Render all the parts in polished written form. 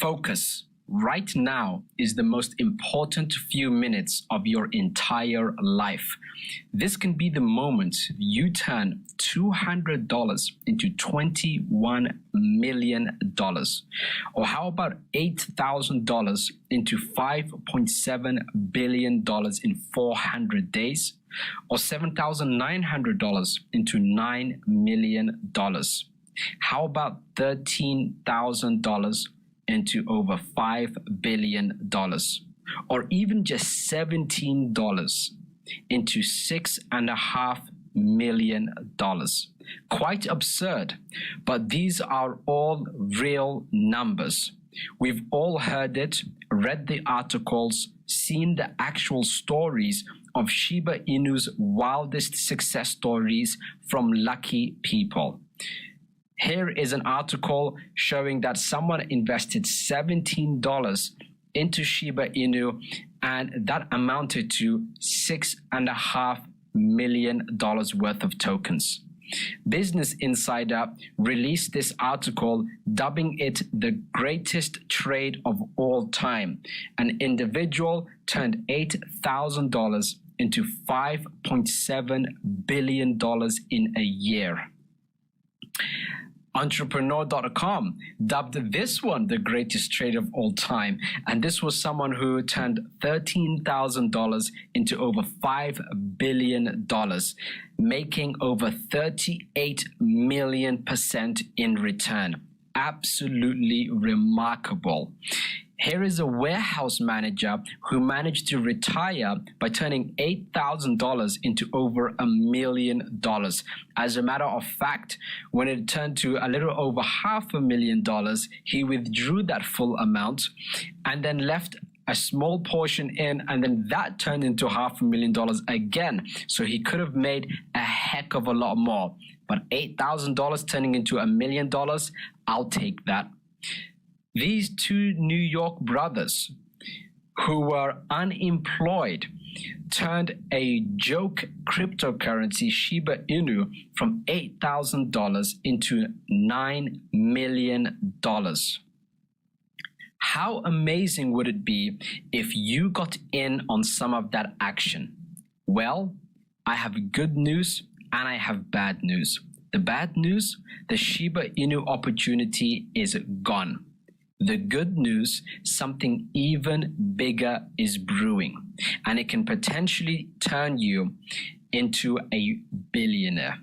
Focus. Right now is the most important few minutes of your entire life. This can be the moment you turn $200 into $21 million. Or how about $8,000 into $5.7 billion in 400 days? Or $7,900 into $9 million? How about $13,000 into over $5 billion, or even just $17 into $6.5 million. Quite absurd, but these are all real numbers. We've all heard it, read the articles, seen the actual stories of Shiba Inu's wildest success stories from lucky people. Here is an article showing that someone invested $17 into Shiba Inu, and that amounted to $6.5 million worth of tokens. Business Insider released this article, dubbing it the greatest trade of all time. An individual turned $8,000 into $5.7 billion in a year. Entrepreneur.com dubbed this one the greatest trade of all time, and this was someone who turned $13,000 into over $5 billion, making over 38 million% in return. Absolutely remarkable. Here is a warehouse manager who managed to retire by turning $8,000 into over $1 million. As a matter of fact, when it turned to a little over $500,000, he withdrew that full amount and then left a small portion in, and then that turned into $500,000 again. So he could have made a heck of a lot more. But $8,000 turning into $1 million, I'll take that. These two New York brothers who were unemployed turned a joke cryptocurrency Shiba Inu from $8,000 into $9 million. How amazing would it be if you got in on some of that action? Well, I have good news and I have bad news. The bad news, the Shiba Inu opportunity is gone. The good news, something even bigger is brewing, and it can potentially turn you into a billionaire.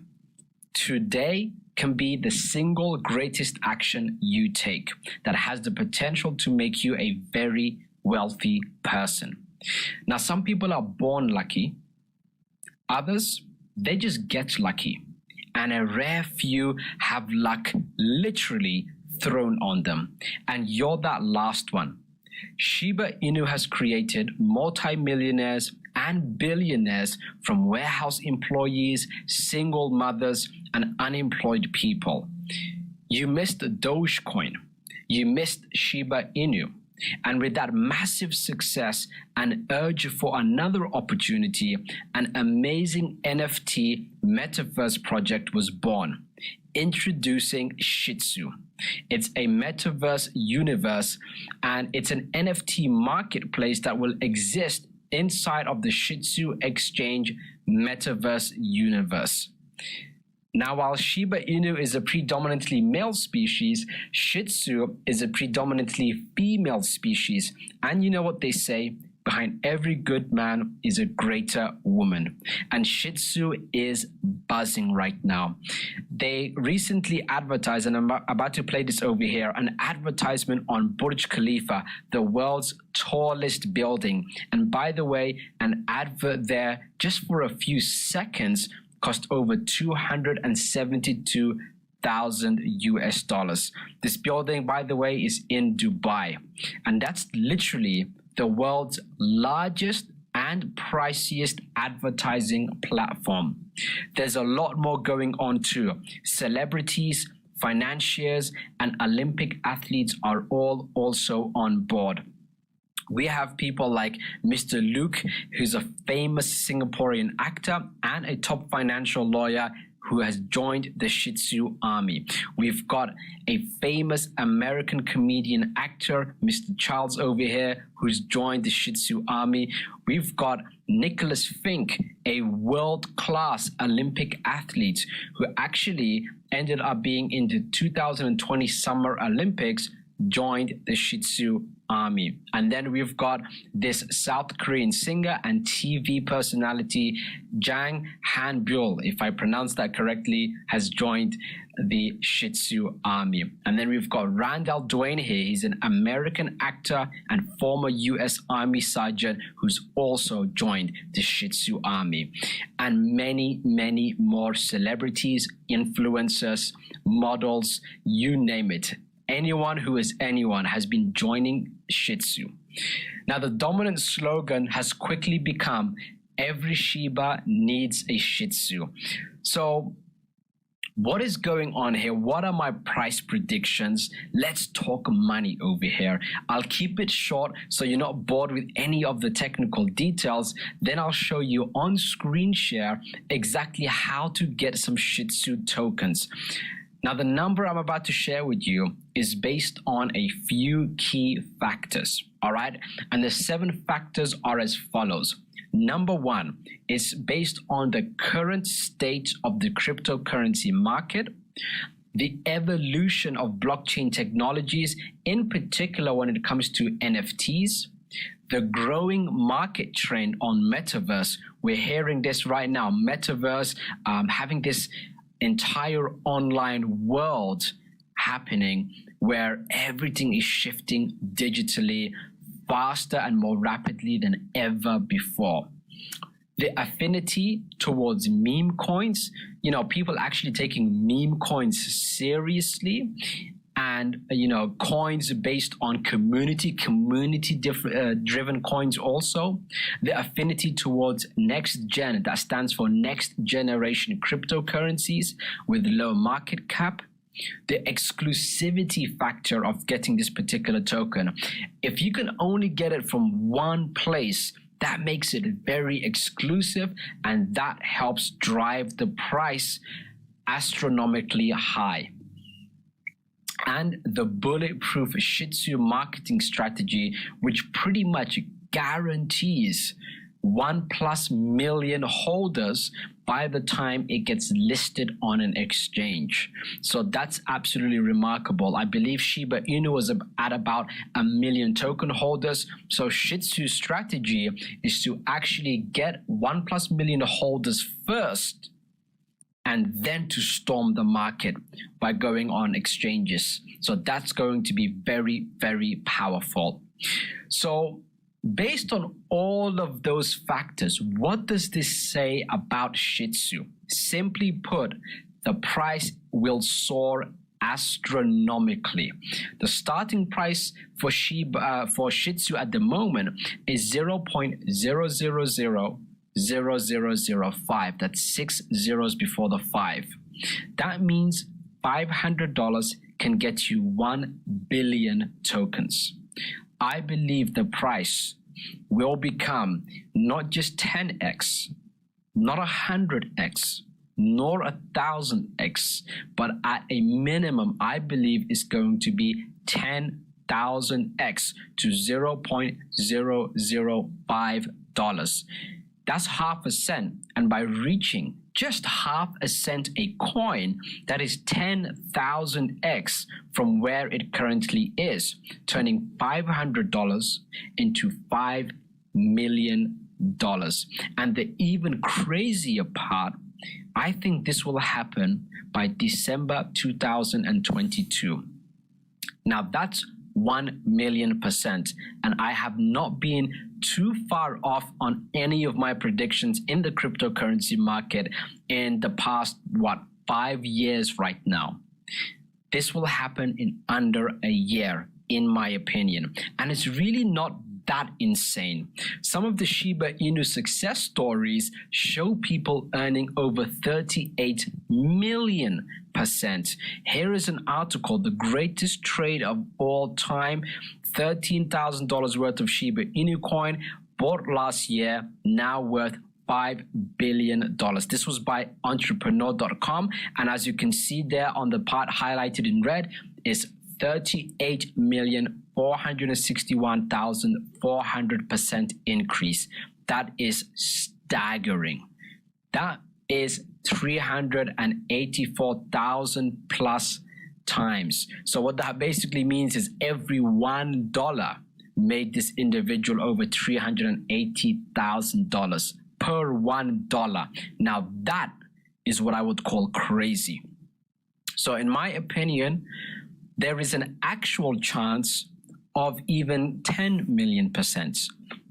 Today can be the single greatest action you take that has the potential to make you a very wealthy person. Now, some people are born lucky. Others, they just get lucky. And a rare few have luck literally thrown on them, and you're that last one. Shiba Inu has created multimillionaires and billionaires from warehouse employees, single mothers, and unemployed people. You missed Dogecoin. You missed Shiba Inu. And with that massive success and urge for another opportunity, an amazing NFT Metaverse project was born. Introducing ShihTzu. It's a Metaverse Universe, and it's an NFT marketplace that will exist inside of the ShihTzu Exchange Metaverse Universe. Now, while Shiba Inu is a predominantly male species, ShihTzu is a predominantly female species. And you know what they say? Behind every good man is a greater woman. And ShihTzu is buzzing right now. They recently advertised, and I'm about to play this over here, an advertisement on Burj Khalifa, the world's tallest building. And by the way, an advert there just for a few seconds cost over $272,000 US. This building, by the way, is in Dubai. And that's literally the world's largest and priciest advertising platform. There's a lot more going on too. Celebrities, financiers, and Olympic athletes are all also on board. We have people like Mr. Luke, who's a famous Singaporean actor and a top financial lawyer, who has joined the ShihTzu army. We've got a famous American comedian actor, Mr. Charles over here, who's joined the ShihTzu army. We've got Nicholas Fink, a world-class Olympic athlete who actually ended up being in the 2020 Summer Olympics, joined the ShihTzu army. And then we've got this South Korean singer and TV personality, Jang Han-byul, if I pronounce that correctly, has joined the ShihTzu army. And then we've got Randall Dwayne here. He's an American actor and former US Army sergeant who's also joined the ShihTzu army. And many, many more celebrities, influencers, models, you name it. Anyone who is anyone has been joining ShihTzu. Now, the dominant slogan has quickly become, every Shiba needs a ShihTzu. So what is going on here? What are my price predictions? Let's talk money over here. I'll keep it short so you're not bored with any of the technical details. Then I'll show you on screen share exactly how to get some ShihTzu tokens. Now, the number I'm about to share with you is based on a few key factors, all right? And the 7 factors are as follows. Number 1 is based on the current state of the cryptocurrency market, the evolution of blockchain technologies, in particular when it comes to NFTs, the growing market trend on Metaverse. We're hearing this right now, Metaverse, having this entire online world happening where everything is shifting digitally faster and more rapidly than ever before. The affinity towards meme coins, people actually taking meme coins seriously, and coins based on community driven coins also. The affinity towards next gen, that stands for next generation cryptocurrencies with low market cap. The exclusivity factor of getting this particular token. If you can only get it from one place, that makes it very exclusive, and that helps drive the price astronomically high. And the bulletproof ShihTzu marketing strategy, which pretty much guarantees 1+ million holders by the time it gets listed on an exchange. So that's absolutely remarkable. I believe Shiba Inu was at about 1 million token holders. So ShihTzu's strategy is to actually get 1+ million holders first, and then to storm the market by going on exchanges. So that's going to be very, very powerful. So based on all of those factors, what does this say about ShihTzu? Simply put, the price will soar astronomically. The starting price for ShihTzu at the moment is 0.0000005. That's 6 zeros before the 5. That means $500 can get you 1 billion tokens. I believe the price will become not just 10x, not 100x, nor 1,000x, but at a minimum, I believe it's going to be 10,000x to $0.005. That's half a cent. And by reaching just half a cent a coin, that is 10,000x from where it currently is, turning $500 into $5 million. And the even crazier part, I think this will happen by December 2022. Now that's 1,000,000%. And I have not been too far off on any of my predictions in the cryptocurrency market in the past, 5 years right now. This will happen in under a year, in my opinion. And it's really not that insane. Some of the Shiba Inu success stories show people earning over 38 million%. Here is an article, the greatest trade of all time, $13,000 worth of Shiba Inu coin, bought last year, now worth billion. This was by entrepreneur.com. And as you can see there on the part highlighted in red is 38,461,400% increase. That is staggering. That is 384,000 plus times. So what that basically means is every $1 made this individual over $380,000 per $1. Now that is what I would call crazy. So in my opinion, there is an actual chance of even 10 million%.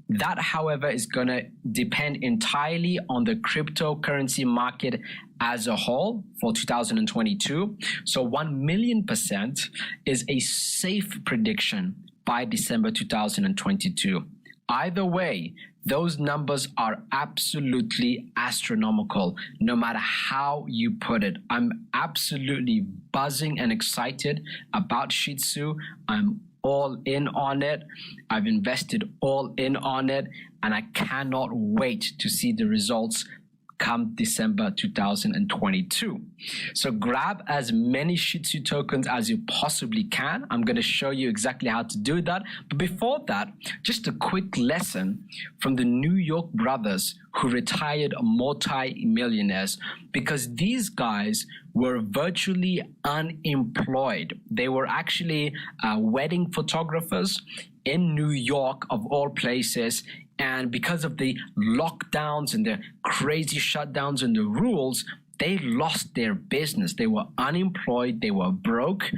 That, however, is going to depend entirely on the cryptocurrency market as a whole for 2022. So 1 million% is a safe prediction by December 2022. Either way, those numbers are absolutely astronomical, no matter how you put it. I'm absolutely buzzing and excited about ShihTzu. I'm all in on it. I've invested all in on it, and I cannot wait to see the results come December 2022. So grab as many ShihTzu tokens as you possibly can. I'm going to show you exactly how to do that. But before that, just a quick lesson from the New York brothers who retired multi-millionaires, because these guys were virtually unemployed. They were actually wedding photographers in New York, of all places. And because of the lockdowns and the crazy shutdowns and the rules, they lost their business. They were unemployed, they were broke,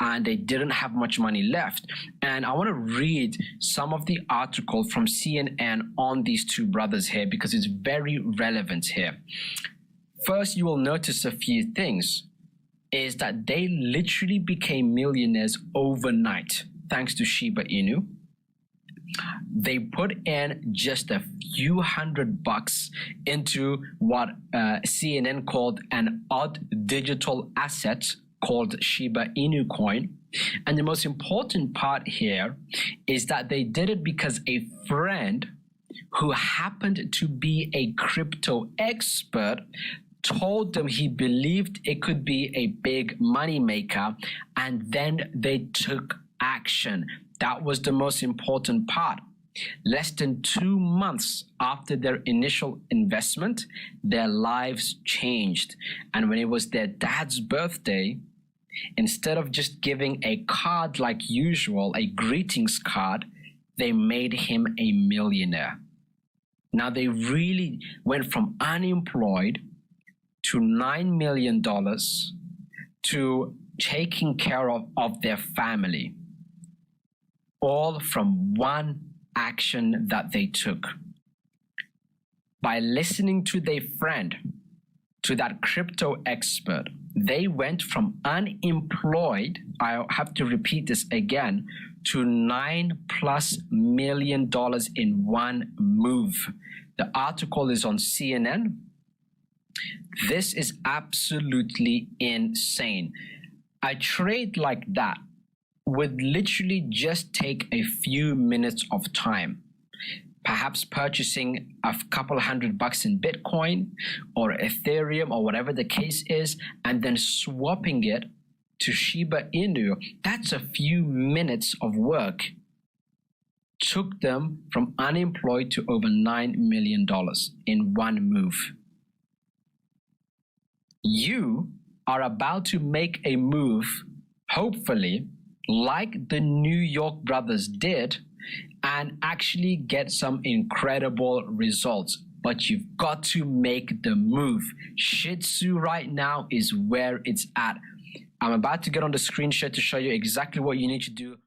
and they didn't have much money left. And I want to read some of the article from CNN on these two brothers here because it's very relevant here. First, you will notice a few things, is that they literally became millionaires overnight, thanks to Shiba Inu. They put in just a few $100 into what CNN called an odd digital asset called Shiba Inu coin. And the most important part here is that they did it because a friend who happened to be a crypto expert told them he believed it could be a big money maker, and then they took action. That was the most important part. Less than 2 months after their initial investment, their lives changed. And when it was their dad's birthday, instead of just giving a card like usual, a greetings card, they made him a millionaire. Now they really went from unemployed to $9 million to taking care of their family. All from one action that they took. By listening to their friend, to that crypto expert, they went from unemployed, I have to repeat this again, to $9+ million in one move. The article is on CNN. This is absolutely insane. A trade like that would literally just take a few minutes of time. Perhaps purchasing a couple $100 in Bitcoin or Ethereum or whatever the case is, and then swapping it to Shiba Inu. That's a few minutes of work. Took them from unemployed to over $9 million in one move. You are about to make a move, hopefully, like the New York brothers did, and actually get some incredible results. But you've got to make the move. ShihTzu right now is where it's at. I'm about to get on the screen share to show you exactly what you need to do.